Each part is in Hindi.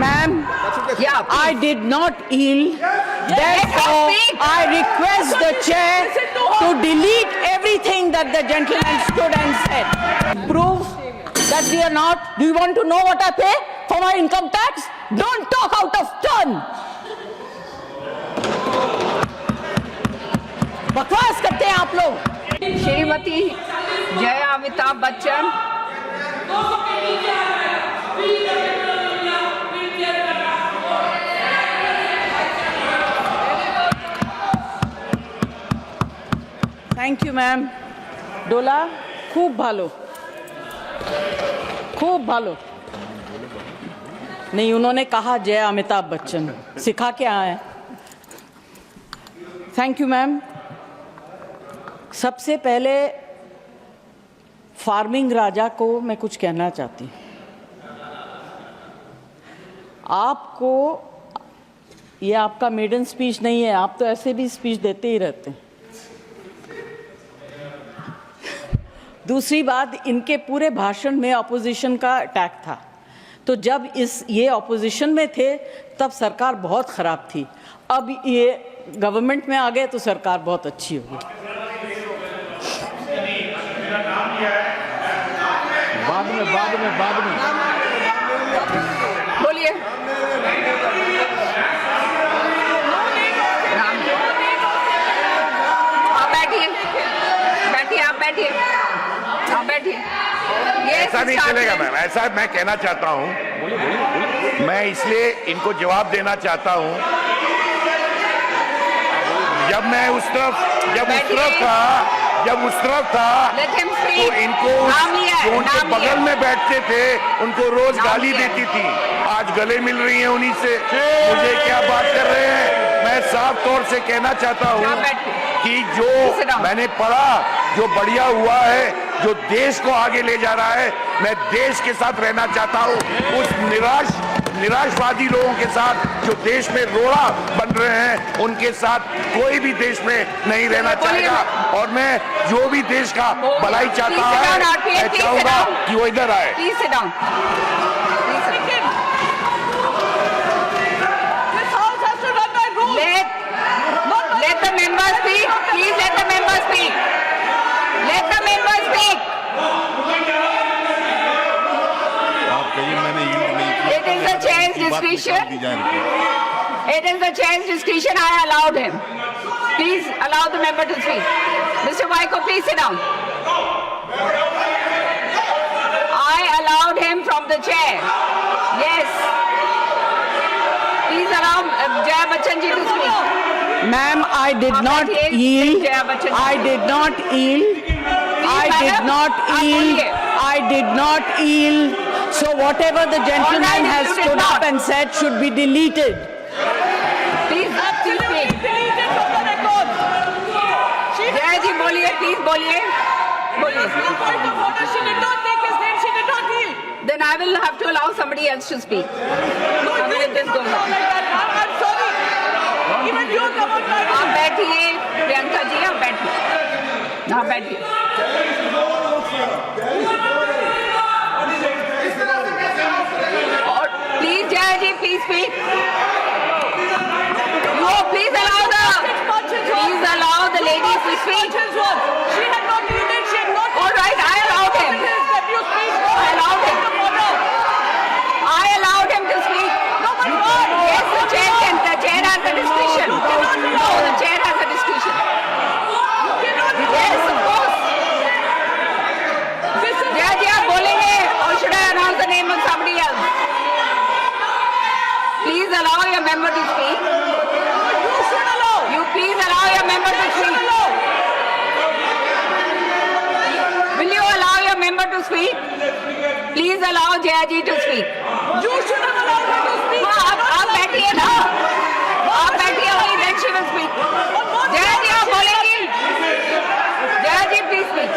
Ma'am, Yeah, I did not yield. Therefore, I request the chair to delete everything that the gentleman stood and said. Prove that we are not. Do you want to know what I pay for my income tax? Don't talk out of turn. बकवास करते हैं आप लोग। Shrimati Jaya Amitabh Bachchan. Thank you ma'am. डोला खूब भालो, खूब भालो। नहीं, उन्होंने कहा जय अमिताभ बच्चन, सिखा के आए। Thank you ma'am. सबसे पहले फार्मिंग राजा को मैं कुछ कहना चाहती हूँ। आपको ये आपका मेडन स्पीच नहीं है, आप तो ऐसे भी स्पीच देते ही रहते हैं। दूसरी बात, इनके पूरे भाषण में ऑपोजिशन का अटैक था, तो जब ये ऑपोजिशन में थे तब सरकार बहुत ख़राब थी। अब ये गवर्नमेंट में आ गए तो सरकार बहुत अच्छी होगी। बाद में बोलिए। आप बैठिए, बैठिए, आप बैठिए, आप बैठिए। ऐसा नहीं चलेगा मैम, ऐसा मैं कहना चाहता हूं। मैं इसलिए इनको जवाब देना चाहता हूं, जब मैं उस तरफ था तो इनको जो उनके बगल में बैठते थे उनको रोज गाली देती थी, आज गले मिल रही है उन्हीं से। मुझे क्या बात कर रहे हैं। मैं साफ तौर से कहना चाहता हूं कि जो मैंने पढ़ा, जो बढ़िया हुआ है, जो देश को आगे ले जा रहा है, मैं देश के साथ रहना चाहता हूं। उस निराशवादी लोगों के साथ जो देश में रोड़ा बन रहे हैं, उनके साथ कोई भी देश में नहीं रहना चाहेगा। और मैं जो भी देश का भलाई चाहता है, मैं चाहूंगा कि वो इधर आए। Let the member speak. Please let the member speak. Let the member speak. It is the chair's discretion. It is the chair's discretion. I allowed him. Please allow the member to speak. Mr. Waiko, please sit down. I allowed him from the chair. Yes. Please allow Jaya Bachchan ji to speak. Ma'am, I did not yield. I did not yield. I did not yield. I did not yield. So whatever the gentleman has stood up and said should be deleted. Please speak. Jaya ji, बोलिए, please बोलिए. Then I will have to allow somebody else to speak. If this goes on. आप बैठिए, प्रियंका जी, आप बैठिए। आप बैठिए। और please Jaya ji, please speak. No, please allow the ladies to speak. All right, I allowed him. I allowed him to speak. Yes, the chair has the discretion. No, the chair has the discretion. Yes, of course. Jaya ji, आप बोलेंगे, or should I announce the name of somebody else? Please allow your member to speak. You please allow your member to speak. Will you allow your member to speak? Please allow Jaya ji to speak. You should have allowed her to speak. आप बैठिए ना, आप बैठिए, वही then she will speak. Jaya जी, आप बोलेंगी? जया जी, please speak.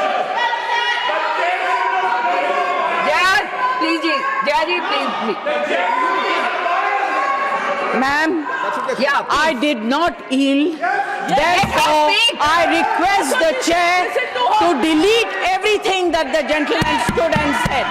Jaya ji, please speak. Ma'am, Yeah, I did not yield. Therefore, I request the chair to delete everything that the gentleman stood and said.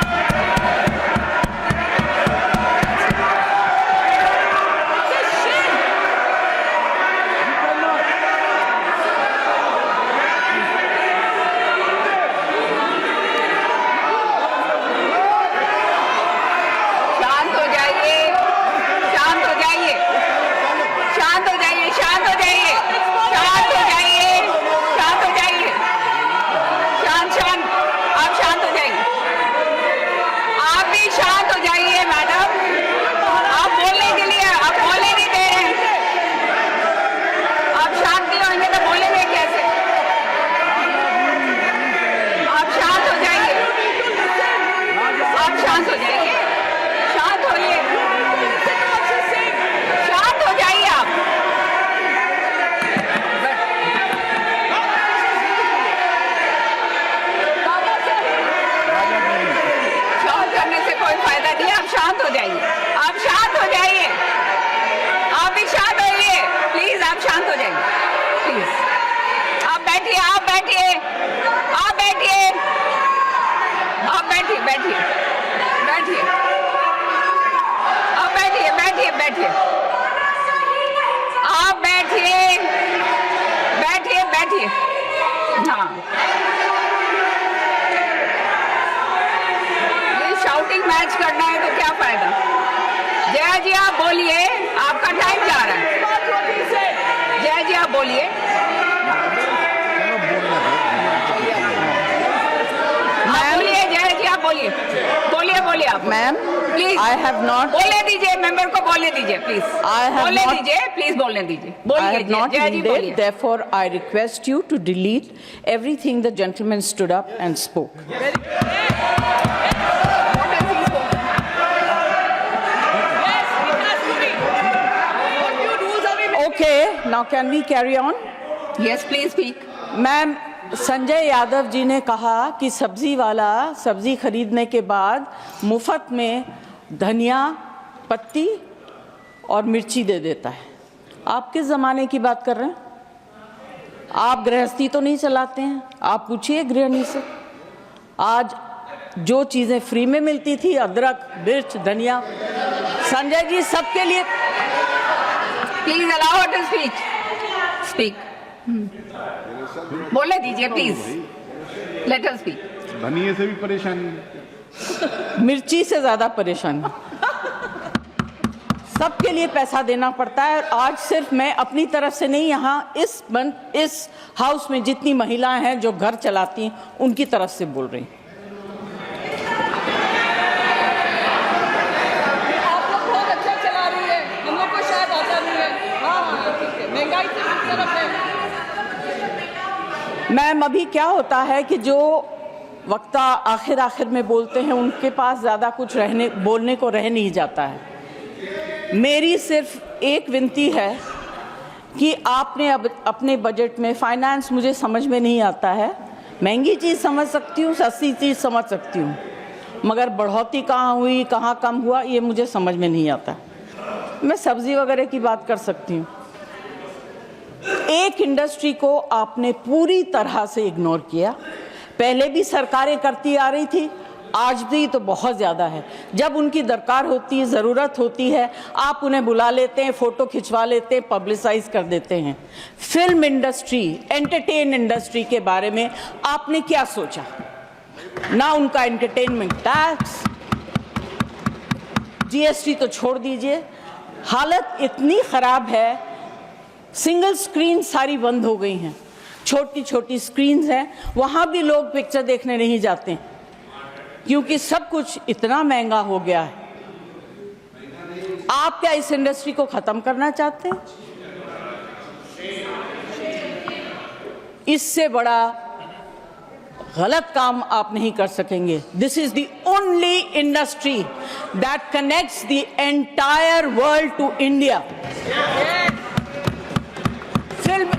बैठिए, आप बैठिए, बैठिए, बैठिए। हाँ, ये शाउटिंग मैच करना है तो क्या फायदा। जया जी आप बोलिए, आपका टाइम जा रहा है। जया जी आप बोलिए। आप बोलिए जया जी, आप बोलिए, बोलिए, बोलिए आप। Ma'am, please I have not. बोलने दीजिए, मेंबर को बोलने दीजिए प्लीज। I have बोलने not- दीजिए, प्लीज बोलने दीजिए। I बोलिए have not जया जी, बोलिए। yielded, therefore I request you to delete everything the gentleman stood up and spoke. What has he spoken? Okay, now can we carry on? Yes, please speak. Ma'am, Sanjay Yadav ji ने कहा कि सब्जी वाला सब्जी खरीदने के बाद मुफ्त में धनिया पत्ती और मिर्ची दे देता है। आप किस ज़माने की बात कर रहे हैं? आप गृहस्थी तो नहीं चलाते हैं? आप पूछिए गृहिणी से। आज जो चीज़ें फ्री में मिलती थी, अदरक, मिर्च, धनिया, संजय जी सबके लिए। Please allow her to speak. Speak. बोलने दीजिए प्लीज। Let her speak. धनिये से भी परेशानी है। मिर्ची से ज्यादा परेशानी। सबके लिए पैसा देना पड़ता है। और आज सिर्फ मैं अपनी तरफ से नहीं, यहाँ इस हाउस में जितनी महिलाएं हैं जो घर चलाती हैं उनकी तरफ से बोल रही हूँ। आप लोग बहुत अच्छा चला रही है, हम लोग को शायद आता नहीं है। हाँ, ठीक है, महंगाई से किस तरफ है। मैम, अभी क्या होता है कि जो वक्ता आखिर में बोलते हैं उनके पास ज़्यादा कुछ बोलने को रह नहीं जाता है। मेरी सिर्फ एक विनती है कि आपने अब अपने बजट में, फाइनेंस मुझे समझ में नहीं आता है, महंगी चीज़ समझ सकती हूँ, सस्ती चीज़ समझ सकती हूँ, मगर बढ़ोतरी कहाँ हुई, कहाँ कम हुआ, ये मुझे समझ में नहीं आता। मैं सब्ज़ी वगैरह की बात कर सकती हूँ। एक इंडस्ट्री को आपने पूरी तरह से इग्नोर किया। पहले भी सरकारें करती आ रही थी, आज भी तो बहुत ज़्यादा है। जब उनकी दरकार होती है, ज़रूरत होती है, आप उन्हें बुला लेते हैं, फ़ोटो खिंचवा लेते हैं, पब्लिसाइज कर देते हैं। फिल्म इंडस्ट्री, एंटरटेन इंडस्ट्री के बारे में आपने क्या सोचा? ना उनका एंटरटेनमेंट टैक्स, जीएसटी तो छोड़ दीजिए। हालत इतनी ख़राब है, सिंगल स्क्रीन सारी बंद हो गई हैं, छोटी छोटी स्क्रीन्स हैं, वहाँ भी लोग पिक्चर देखने नहीं जाते हैं क्योंकि सब कुछ इतना महंगा हो गया है। आप क्या इस इंडस्ट्री को ख़त्म करना चाहते हैं? इससे बड़ा गलत काम आप नहीं कर सकेंगे। This is the only industry that connects the entire world to India. Film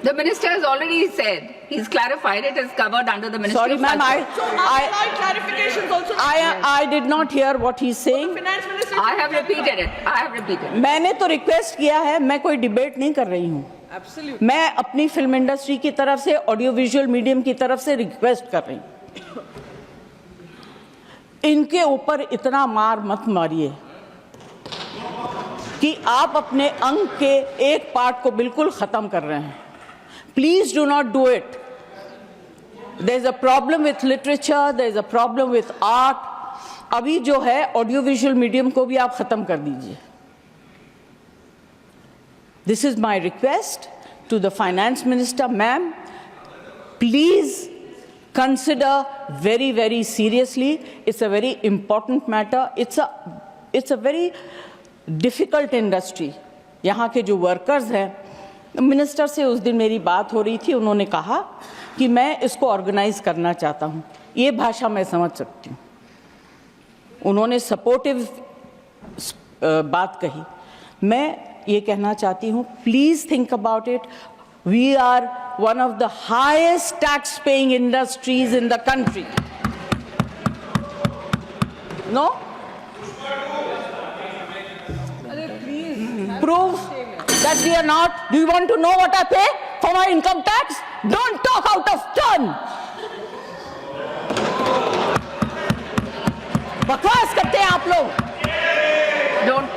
The minister has already said, he's clarified, it is covered under the Ministry Sorry, of ma'am, Culture. clarifications also. I did not hear what he's saying. Finance Minister. I have repeated it. I have repeated. मैंने तो रिक्वेस्ट किया है, मैं कोई डिबेट नहीं कर रही हूँ। Absolutely. मैं अपनी फिल्म इंडस्ट्री की तरफ से, ऑडियो विजुअल मीडियम की तरफ से रिक्वेस्ट कर रही हूँ, इनके ऊपर इतना मार मत मारिए कि आप अपने अंग के एक पार्ट को बिल्कुल खत्म कर रहे हैं। Please do not do it. There is a problem with literature, there is a problem with art. अभी जो है ऑडियो विजुअल मीडियम को भी आप खत्म कर दीजिए। This is my request to the finance minister, ma'am. Please consider very, very seriously. It's a very important matter. It's a very difficult industry. यहाँ के जो workers हैं, मिनिस्टर से उस दिन मेरी बात हो रही थी, उन्होंने कहा कि मैं इसको ऑर्गेनाइज करना चाहता हूँ। ये भाषा मैं समझ सकती हूँ। उन्होंने सपोर्टिव बात कही। मैं ये कहना चाहती हूँ, please think about it. We are one of the highest tax paying industries in the country. No, prove that we are not. Do you want to know what I pay for my income tax? Don't talk out of turn. बकवास करते हैं आप लोग. Don't.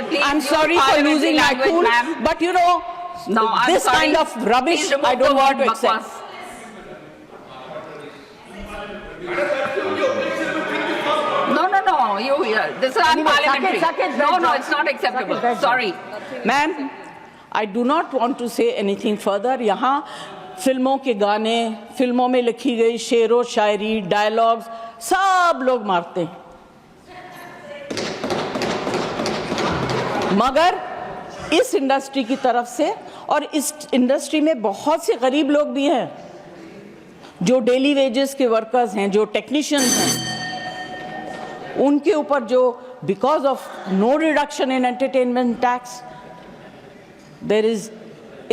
Please I'm use sorry for parliamentary losing my language, cool, ma'am. but you know, No, I'm this sorry. kind of rubbish Please remove I don't the want word to accept. bakwas. No. This is unparliamentary. No, it's not acceptable. Sorry. Ma'am, I do not want to say anything further. यहाँ फिल्मों के गाने, फिल्मों में लिखी गई शेरो शायरी, डायलॉग्स सब लोग मारते हैं. मगर इस इंडस्ट्री की तरफ से, और इस इंडस्ट्री में बहुत से गरीब लोग भी हैं जो डेली वेजेस के वर्कर्स हैं, जो टेक्नीशियंस हैं, उनके ऊपर जो because of no reduction in entertainment tax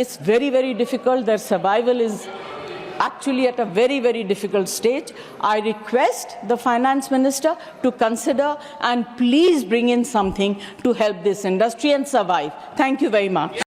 it's very, very difficult. Their survival is actually at a very, very difficult stage. I request the finance minister to consider and please bring in something to help this industry and survive. Thank you very much.